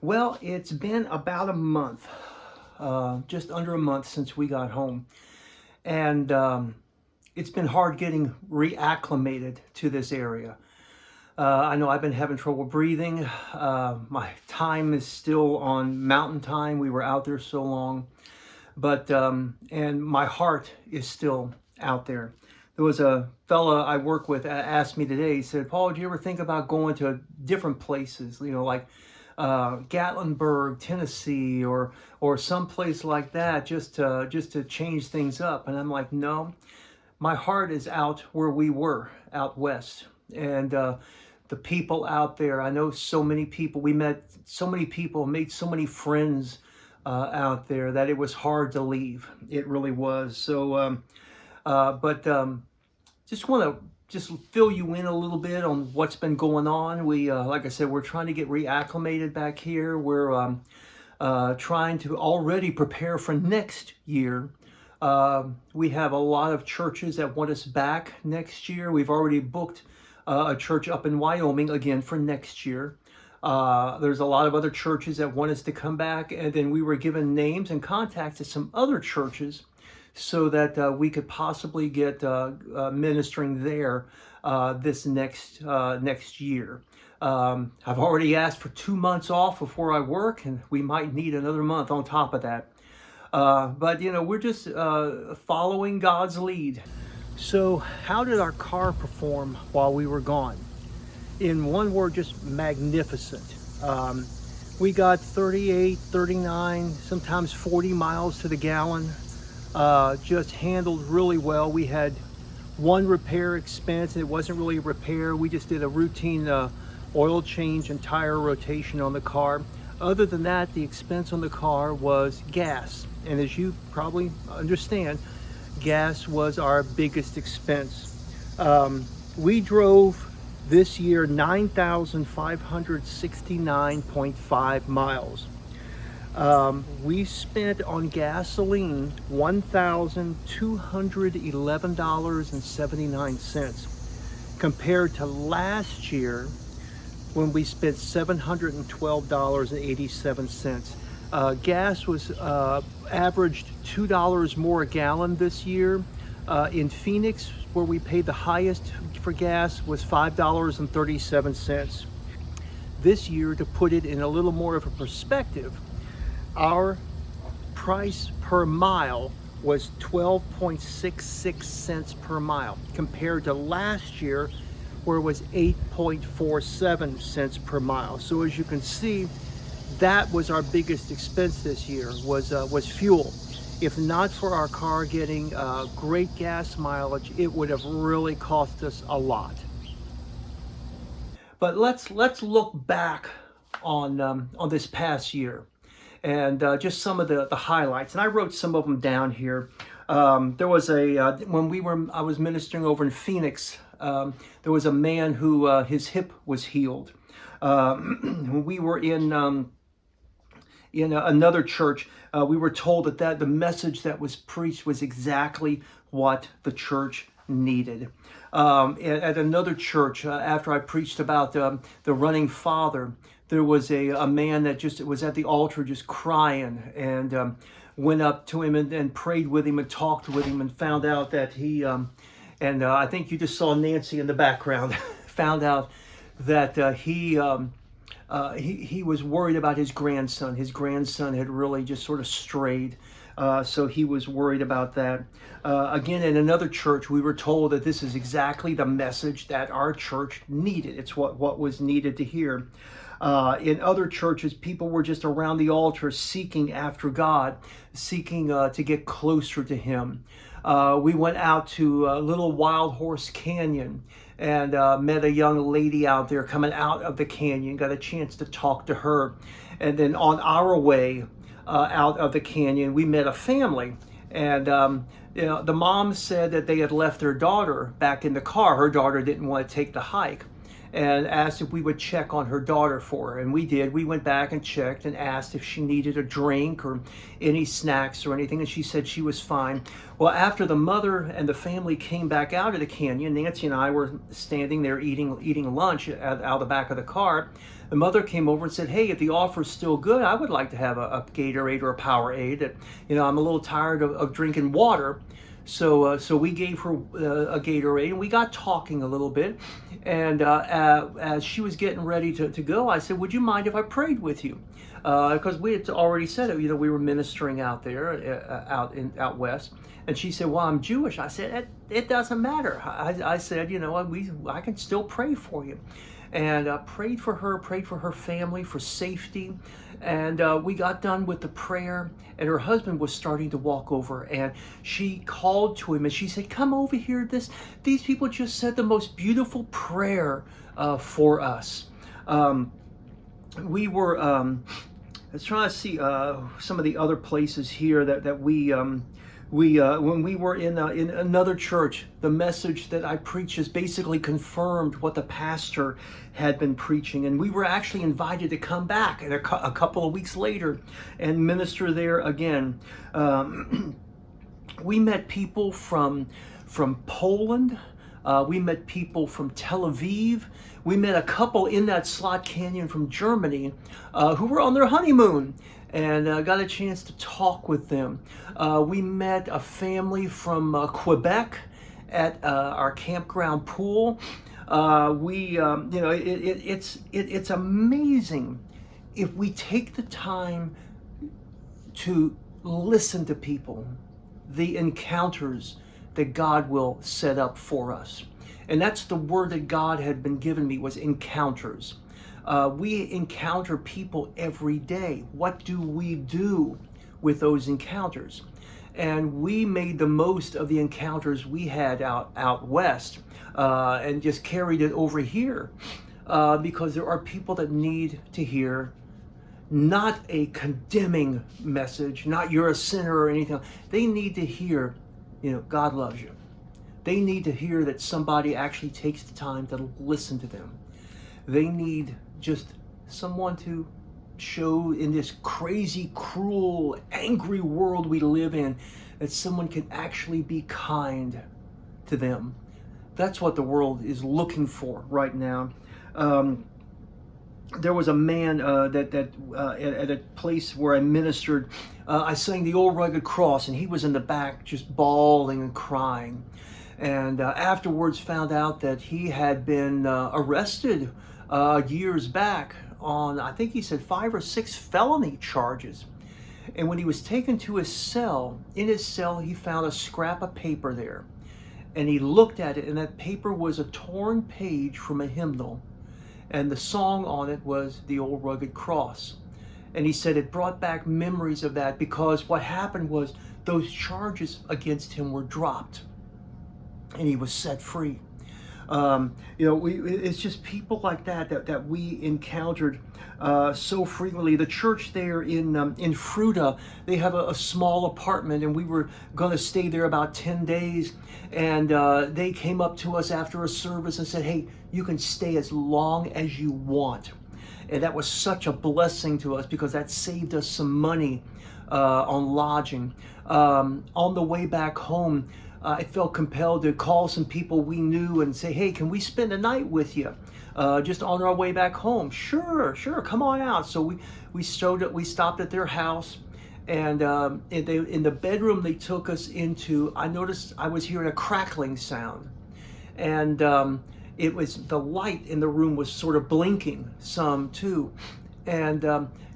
Well, it's been about a month, just under a month since we got home. And it's been hard getting reacclimated to this area. I know I've been having trouble breathing. My time is still on mountain time. We were out there so long. And my heart is still out there. There was a fella I work with asked me today, he said, Paul, do you ever think about going to different places, like Gatlinburg, Tennessee, or some place like that, just to change things up? And I'm like, no, my heart is out where we were, out west. And the people out there, I know so many people, we met so many people, made so many friends out there that it was hard to leave. It really was. So, just want to just fill you in a little bit on what's been going on. We, like I said, we're trying to get reacclimated back here. We're trying to already prepare for next year. We have a lot of churches that want us back next year. We've already booked a church up in Wyoming again for next year. There's a lot of other churches that want us to come back, and then we were given names and contacts to some other churches so that we could possibly get ministering there this next year. I've already asked for 2 months off before I work, and we might need another month on top of that. But we're just following God's lead. So how did our car perform while we were gone? In one word, just magnificent. We got 38, 39, sometimes 40 miles to the gallon. Just handled really well. We had one repair expense, and it wasn't really a repair. We just did a routine oil change and tire rotation on the car. Other than that, the expense on the car was gas. And as you probably understand, gas was our biggest expense. We drove this year 9,569.5 miles. We spent on gasoline $1,211.79 compared to last year when we spent $712.87. Gas was averaged $2 more a gallon this year. In Phoenix, where we paid the highest for gas, was $5.37. This year, to put it in a little more of a perspective, our price per mile was 12.66 cents per mile compared to last year, where it was 8.47 cents per mile. So as you can see, that was our biggest expense this year, was fuel. If not for our car getting great gas mileage, it would have really cost us a lot. But let's look back on this past year, and just some of the highlights. And I wrote some of them down here. There was when I was ministering over in Phoenix. There was a man who his hip was healed. When we were in another church, we were told that the message that was preached was exactly what the church needed. At another church, after I preached about the running father, there was a man that just was at the altar just crying, and went up to him and prayed with him and talked with him, and found out that he, I think you just saw Nancy in the background, found out that he was worried about his grandson. His grandson had really just sort of strayed. So he was worried about that. Again, in another church, we were told that this is exactly the message that our church needed. It's what was needed to hear. In other churches, people were just around the altar seeking after God, seeking to get closer to Him. We went out to Little Wild Horse Canyon and met a young lady out there coming out of the canyon, got a chance to talk to her. And then on our way out of the canyon, we met a family. And the mom said that they had left their daughter back in the car. Her daughter didn't want to take the hike. and asked if we would check on her daughter for her. And we did. We went back and checked and asked if she needed a drink or any snacks or anything, and she said she was fine. Well, after the mother and the family came back out of the canyon, Nancy and I were standing there eating lunch out the back of the car. The mother came over and said, "Hey, if the offer's still good, I would like to have a Gatorade or a Powerade. That, I'm a little tired of drinking water." So we gave her a Gatorade, and we got talking a little bit. And as she was getting ready to go, I said, "Would you mind if I prayed with you?" Because we had already said it. We were ministering out there, out west. And she said, "Well, I'm Jewish." I said, "It doesn't matter." I said, I can still pray for you. And prayed for her family, for safety. And we got done with the prayer, and her husband was starting to walk over, and she called to him and she said, "Come over here. These people just said the most beautiful prayer for us." We were let's try to see some of the other places here that we when we were in another church. The message that I preached is basically confirmed what the pastor had been preaching, and we were actually invited to come back and a couple of weeks later and minister there again. We met people from Poland. We met people from Tel Aviv. We met a couple in that slot canyon from Germany who were on their honeymoon, and got a chance to talk with them. We met a family from Quebec at our campground pool. It's amazing if we take the time to listen to people, the encounters that God will set up for us. And that's the word that God had been given me, was encounters. We encounter people every day. What do we do with those encounters? And we made the most of the encounters we had out west, and just carried it over here, because there are people that need to hear not a condemning message, not you're a sinner or anything. They need to hear, God loves you. They need to hear that somebody actually takes the time to listen to them. They need just someone to show, in this crazy, cruel, angry world we live in, that someone can actually be kind to them. That's what the world is looking for right now. There was a man at a place where I ministered. I sang the Old Rugged Cross, and he was in the back just bawling and crying. And afterwards found out that he had been arrested years back on, I think he said 5 or 6 felony charges. And when he was taken to his cell, in his cell he found a scrap of paper there. And he looked at it, and that paper was a torn page from a hymnal. And the song on it was the Old Rugged Cross. And he said it brought back memories of that, because what happened was those charges against him were dropped, and he was set free. It's just people like that we encountered so frequently. The church there in Fruta, they have a small apartment, and we were going to stay there about 10 days. And they came up to us after a service and said, "Hey, you can stay as long as you want." And that was such a blessing to us, because that saved us some money on lodging. On the way back home, I felt compelled to call some people we knew and say, "Hey, can we spend the night with you? Just on our way back home." Sure, come on out. So we stopped at their house, and in the bedroom they took us into, I noticed I was hearing a crackling sound, and it was the light in the room was sort of blinking some too, and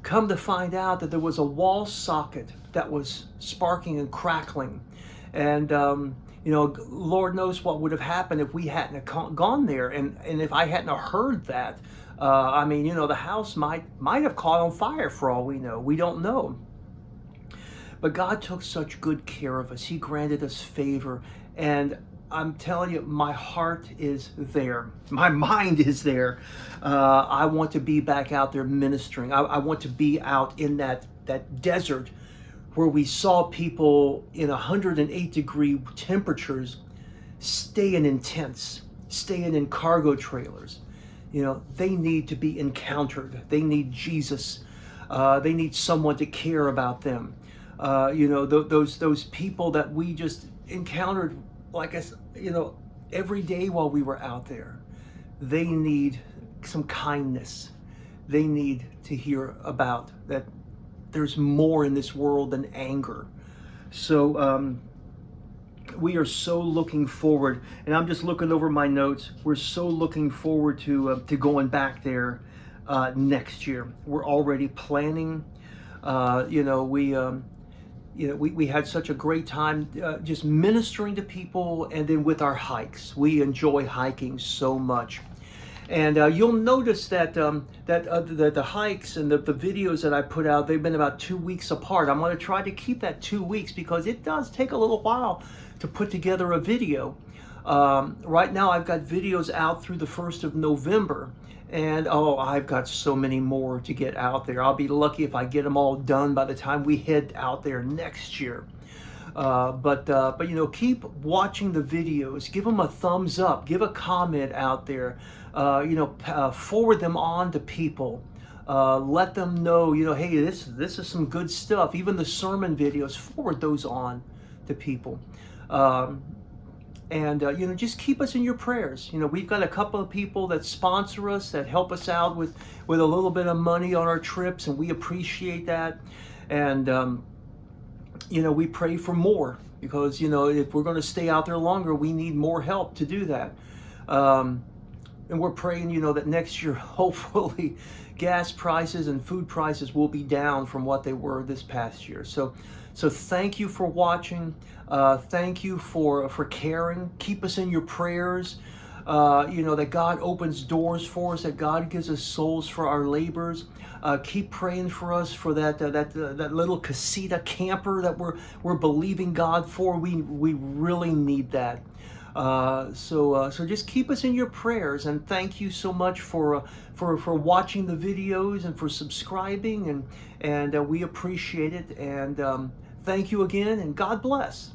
come to find out that there was a wall socket that was sparking and crackling. And Lord knows what would have happened if we hadn't gone there, and if I hadn't heard that. The house might have caught on fire for all we know. We don't know. But God took such good care of us. He granted us favor, and I'm telling you, my heart is there. My mind is there. I want to be back out there ministering. I want to be out in that desert where we saw people in 108-degree temperatures staying in tents, staying in cargo trailers, they need to be encountered. They need Jesus. They need someone to care about them. Those people that we just encountered, like us, every day while we were out there. They need some kindness. They need to hear about that there's more in this world than anger. So we are so looking forward, and I'm just looking over my notes. We're so looking forward to going back there next year. We're already planning. We had such a great time just ministering to people, and then with our hikes. We enjoy hiking so much. And you'll notice that the hikes and the videos that I put out, they've been about 2 weeks apart. I'm going to try to keep that 2 weeks because it does take a little while to put together a video. Right now I've got videos out through the 1st of November. And I've got so many more to get out there. I'll be lucky if I get them all done by the time we head out there next year. But keep watching the videos. Give them a thumbs up. Give a comment out there. Forward them on to people. Let them know, hey, this is some good stuff. Even the sermon videos, forward those on to people. Just keep us in your prayers. We've got a couple of people that sponsor us, that help us out with a little bit of money on our trips, and we appreciate that. And we pray for more because if we're going to stay out there longer, we need more help to do that. And we're praying, that next year, hopefully, gas prices and food prices will be down from what they were this past year. So thank you for watching. Thank you for caring. Keep us in your prayers. That God opens doors for us, that God gives us souls for our labors. Keep praying for us for that little casita camper that we're believing God for. We really need that. So just keep us in your prayers, and thank you so much for watching the videos and for subscribing, and we appreciate it. And thank you again, and God bless.